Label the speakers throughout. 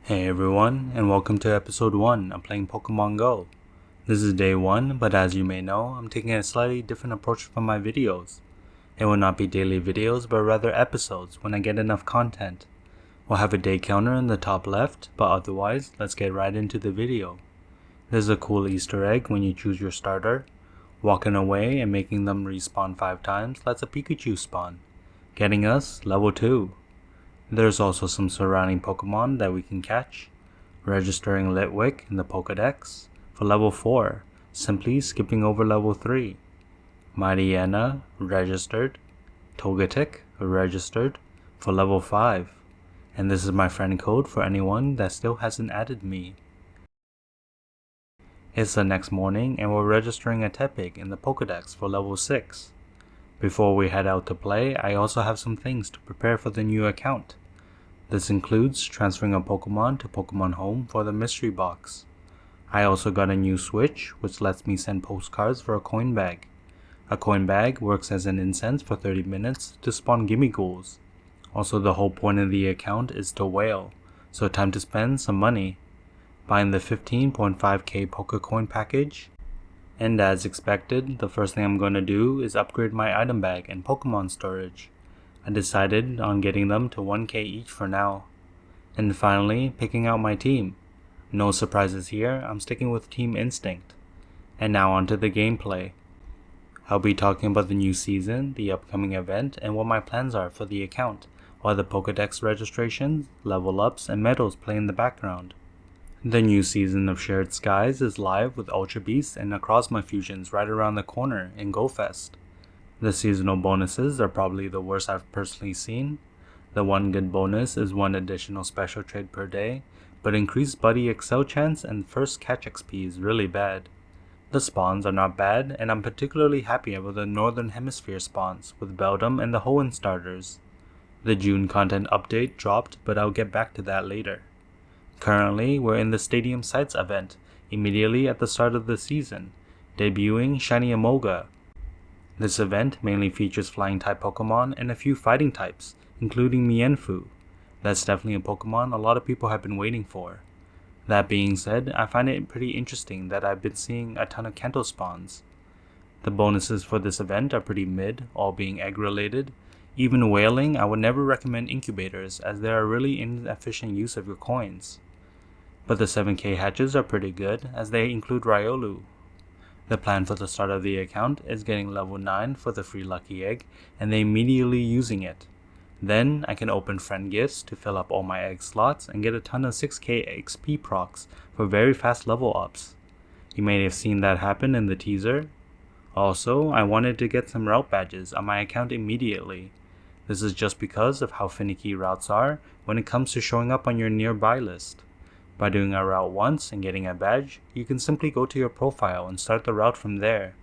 Speaker 1: Hey everyone, and welcome to episode 1 of playing PokemonGo. This is day 1, but as you may know, I'm taking a slightly different approach from my videos. It will not be daily videos, but rather episodes when I get enough content. We'll have a day counter in the top left, but otherwise, let's get right into the video. There's a cool Easter egg when you choose your starter. Walking away and making them respawn 5 times lets a Pikachu spawn, getting us level 2. There's also some surrounding Pokemon that we can catch, registering Litwick in the Pokedex for level 4, simply skipping over level 3. Mightyena registered, Togetic registered for level 5, and this is my friend code for anyone that still hasn't added me. It's the next morning and we're registering a Tepig in the Pokedex for level 6. Before we head out to play, I also have some things to prepare for the new account. This includes transferring a Pokemon to Pokemon Home for the mystery box. I also got a new switch which lets me send postcards for a coin bag. A coin bag works as an incense for 30 minutes to spawn Gimmighouls. Also, the whole point of the account is to whale, so time to spend some money. Buying the 15.5k Pokecoin package. And as expected, the first thing I'm going to do is upgrade my item bag and Pokemon storage. I decided on getting them to 1k each for now. And finally, picking out my team. No surprises here, I'm sticking with Team Instinct. And now onto the gameplay. I'll be talking about the new season, the upcoming event, and what my plans are for the account, while the Pokedex registrations, level ups, and medals play in the background. The new season of Shared Skies is live with Ultra Beasts and Necrozma fusions right around the corner in GoFest. The seasonal bonuses are probably the worst I've personally seen. The one good bonus is 1 additional special trade per day, but increased Buddy Excel chance and first catch XP is really bad. The spawns are not bad, and I'm particularly happy with the Northern Hemisphere spawns with Beldum and the Hoenn starters. The June content update dropped, but I'll get back to that later. Currently, we're in the Stadium Sites event, immediately at the start of the season, debuting Shiny Amoga. This event mainly features flying type Pokemon and a few fighting types, including Mienfoo. That's definitely a Pokemon a lot of people have been waiting for. That being said, I find it pretty interesting that I've been seeing a ton of Kanto spawns. The bonuses for this event are pretty mid, all being egg related. Even whaling, I would never recommend incubators as they are really inefficient use of your coins. But the 7k hatches are pretty good as they include Riolu. The plan for the start of the account is getting level 9 for the free lucky egg and then immediately using it. Then I can open friend gifts to fill up all my egg slots and get a ton of 6k XP procs for very fast level ups. You may have seen that happen in the teaser. Also, I wanted to get some route badges on my account immediately. This is just because of how finicky routes are when it comes to showing up on your nearby list. By doing a route once and getting a badge, you can simply go to your profile and start the route from there.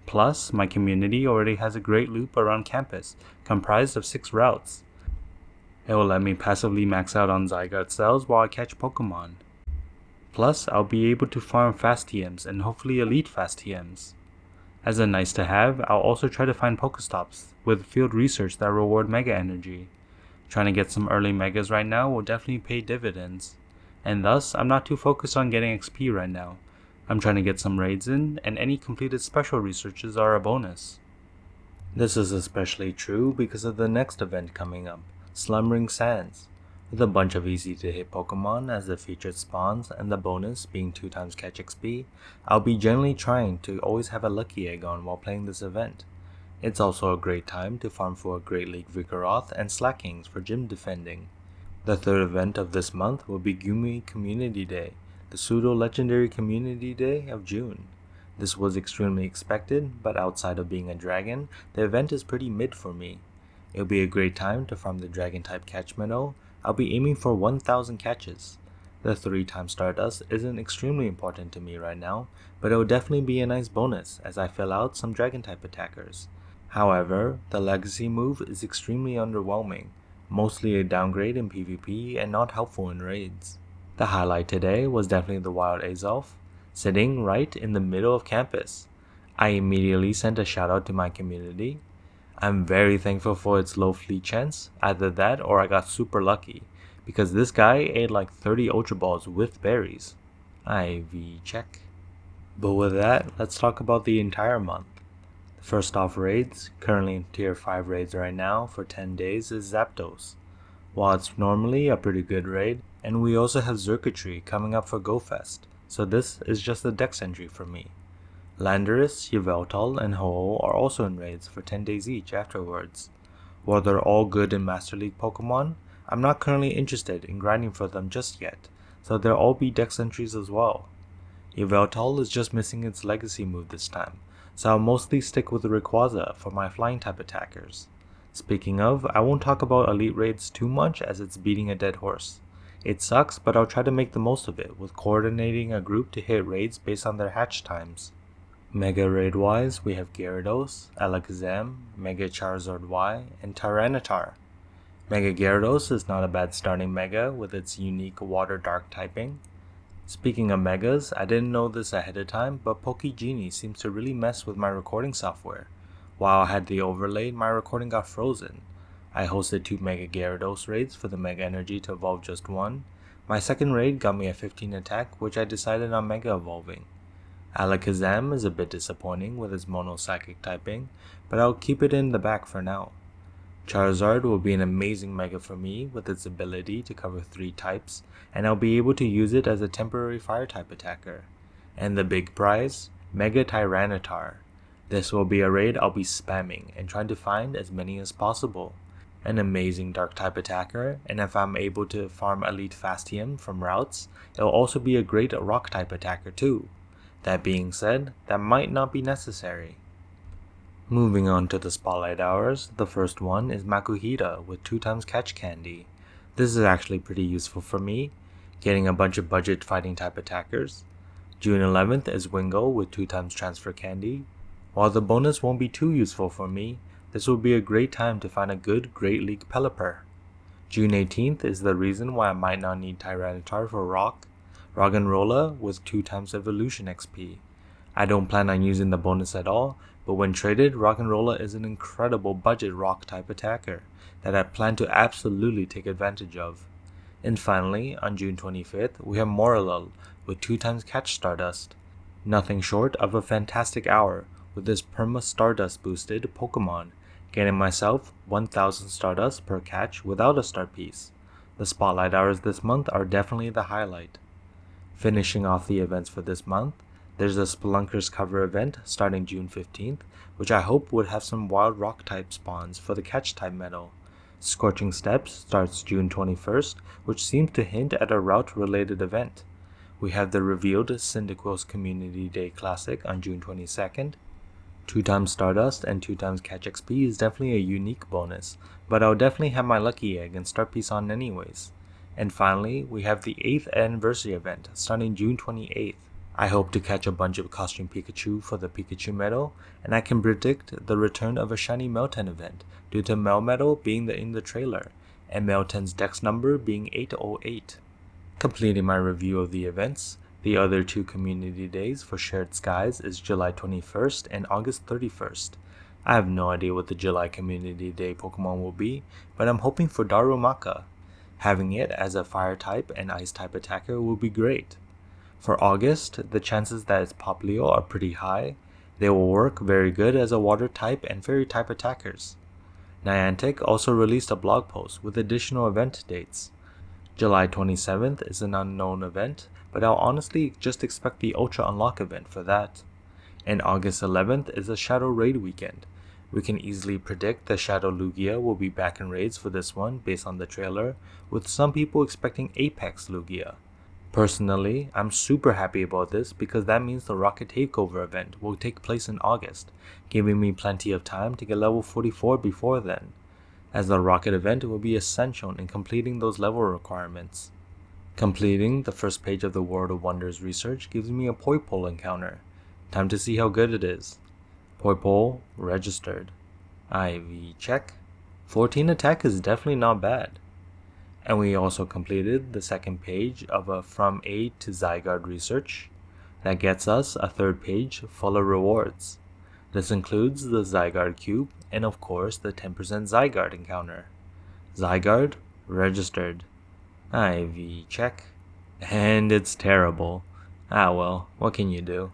Speaker 1: Plus, my community already has a great loop around campus, comprised of 6 routes. It will let me passively max out on Zygarde cells while I catch Pokemon. Plus, I'll be able to farm fast TMs and hopefully elite fast TMs. As a nice to have, I'll also try to find Pokestops with field research that reward Mega Energy. Trying to get some early Megas right now will definitely pay dividends. And thus, I'm not too focused on getting XP right now. I'm trying to get some raids in, and any completed special researches are a bonus. This is especially true because of the next event coming up, Slumbering Sands. With a bunch of easy to hit Pokemon as the featured spawns and the bonus being 2 times catch XP, I'll be generally trying to always have a lucky egg on while playing this event. It's also a great time to farm for a Great League Vigoroth and Slackings for gym defending. The third event of this month will be Gumi Community Day, the pseudo-legendary community day of June. This was extremely expected, but outside of being a dragon, the event is pretty mid for me. It'll be a great time to farm the dragon-type catch minnow. I'll be aiming for 1000 catches. The 3-time Stardust isn't extremely important to me right now, but it will definitely be a nice bonus as I fill out some dragon-type attackers. However, the legacy move is extremely underwhelming. Mostly a downgrade in PvP and not helpful in raids. The highlight today was definitely the Wild Azelf, sitting right in the middle of campus. I immediately sent a shout out to my community. I'm very thankful for its low fleet chance, either that or I got super lucky, because this guy ate like 30 Ultra Balls with berries. IV check. But with that, let's talk about the entire month. First off raids, currently in tier 5 raids right now for 10 days is Zapdos. While it's normally a pretty good raid, and we also have Circuitry coming up for GoFest, so this is just a dex entry for me. Landorus, Yveltal, and Ho-Oh are also in raids for 10 days each afterwards. While they're all good in Master League Pokemon, I'm not currently interested in grinding for them just yet, so they'll all be dex entries as well. Yveltal is just missing its legacy move this time, so I'll mostly stick with the Rayquaza for my flying type attackers. Speaking of, I won't talk about elite raids too much as it's beating a dead horse. It sucks, but I'll try to make the most of it with coordinating a group to hit raids based on their hatch times. Mega raid wise, we have Gyarados, Alakazam, Mega Charizard Y, and Tyranitar. Mega Gyarados is not a bad starting Mega with its unique Water Dark typing. Speaking of Megas, I didn't know this ahead of time, but PokeGenie seems to really mess with my recording software. While I had the overlay, my recording got frozen. I hosted 2 Mega Gyarados raids for the Mega Energy to evolve just one. My second raid got me a 15 attack, which I decided on Mega Evolving. Alakazam is a bit disappointing with its Mono Psychic typing, but I'll keep it in the back for now. Charizard will be an amazing Mega for me with its ability to cover 3 types, and I'll be able to use it as a temporary Fire type attacker. And the big prize, Mega Tyranitar. This will be a raid I'll be spamming and trying to find as many as possible. An amazing Dark type attacker, and if I'm able to farm Elite Fastium from routes, it'll also be a great Rock type attacker too. That being said, that might not be necessary. Moving on to the spotlight hours, the first one is Makuhita with 2x Catch Candy. This is actually pretty useful for me, getting a bunch of budget fighting type attackers. June 11th is Wingo with 2x Transfer Candy. While the bonus won't be too useful for me, this will be a great time to find a good Great League Pelipper. June 18th is the reason why I might not need Tyranitar for Rock. Roggenrola with 2x Evolution XP. I don't plan on using the bonus at all, but when traded, Roggenrola is an incredible budget Rock type attacker that I plan to absolutely take advantage of. And finally, on June 25th, we have Morlul with 2x Catch Stardust. Nothing short of a fantastic hour with this Perma Stardust boosted Pokemon, getting myself 1000 Stardust per catch without a start piece. The spotlight hours this month are definitely the highlight. Finishing off the events for this month, there's a Spelunkers cover event starting June 15th, which I hope would have some wild rock type spawns for the catch type medal. Scorching Steps starts June 21st, which seems to hint at a route related event. We have the revealed Cyndaquil's Community Day Classic on June 22nd. 2x Stardust and 2x Catch XP is definitely a unique bonus, but I'll definitely have my lucky egg and start piece on anyways. And finally, we have the 8th anniversary event starting June 28th. I hope to catch a bunch of Costume Pikachu for the Pikachu medal, and I can predict the return of a shiny Meltan event due to Melmetal being in the trailer, and Meltan's dex number being 808. Completing my review of the events, the other 2 community days for Shared Skies is July 21st and August 31st. I have no idea what the July Community Day Pokemon will be, but I'm hoping for Darumaka. Having it as a Fire type and Ice type attacker will be great. For August, the chances that it's Poplio are pretty high. They will work very good as a Water type and Fairy type attackers. Niantic also released a blog post with additional event dates. July 27th is an unknown event, but I'll honestly just expect the Ultra Unlock event for that. And August 11th is a Shadow Raid weekend. We can easily predict the Shadow Lugia will be back in raids for this one based on the trailer, with some people expecting Apex Lugia. Personally, I'm super happy about this because that means the Rocket Takeover event will take place in August, giving me plenty of time to get level 44 before then, as the Rocket event will be essential in completing those level requirements. Completing the first page of the World of Wonders research gives me a Poipole encounter. Time to see how good it is. Poipole registered. IV check. 14 attack is definitely not bad. And we also completed the second page of a From A to Zygarde research. That gets us a third page full of rewards. This includes the Zygarde cube and of course the 10% Zygarde encounter. Zygarde registered. IV check. And it's terrible. Ah well, what can you do?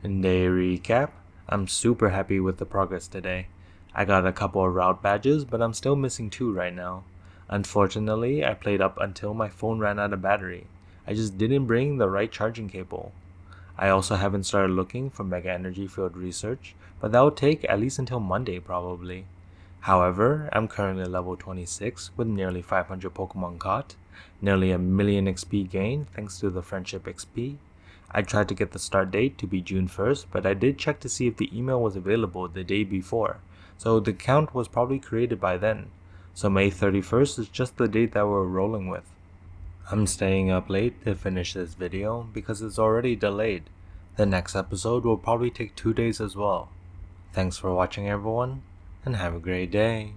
Speaker 1: In day recap, I'm super happy with the progress today. I got a couple of route badges, but I'm still missing 2 right now. Unfortunately, I played up until my phone ran out of battery. I just didn't bring the right charging cable. I also haven't started looking for Mega Energy Field research, but that will take at least until Monday probably. However, I'm currently level 26 with nearly 500 Pokemon caught, nearly a million XP gained thanks to the Friendship XP. I tried to get the start date to be June 1st, but I did check to see if the email was available the day before, so the account was probably created by then. So May 31st is just the date that we're rolling with. I'm staying up late to finish this video because it's already delayed. The next episode will probably take 2 days as well. Thanks for watching everyone, and have a great day.